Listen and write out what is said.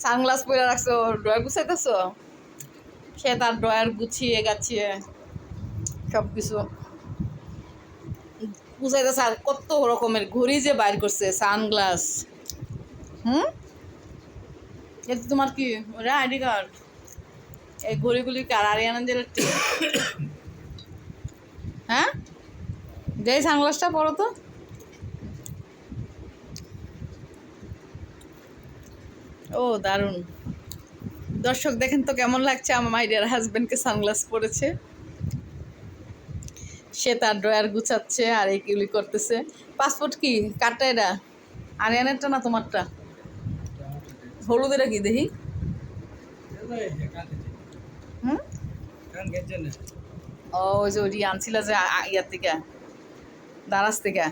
Sunglass পরে রাখছো, drawer গুছাইতেছো? সে তার ড্রয়ার গুছিয়ে গাছিয়ে সব কিছু গুছাইতেছে। আর কত রকমের ঘড়ি যে বাইর করছে, সানগ্লাস। হুম, এটা তোমার কি ওরা আইডি কার্ড? এই ঘড়িগুলি কার? আরিয়ানা দিলেরটি? হ্যাঁ, যে সানগ্লাসটা পরো তো। ও দারুণ। দর্শক দেখেন তো কেমন লাগছে আমার মাই ডিয়ার হাজবেন্ডকে সানগ্লাস পরেছে। সে তার ড্রয়ার গুছাচ্ছে আর এইগুলি করতেছে। পাসপোর্ট কি কারটা? এটা আরিয়ানেরটা না তোমারটা? হলুদেরা কি দেখি? হুম, ও ওই যে ওইটি আনছিল যে ইয়ার থেকে, দারাজ থেকে।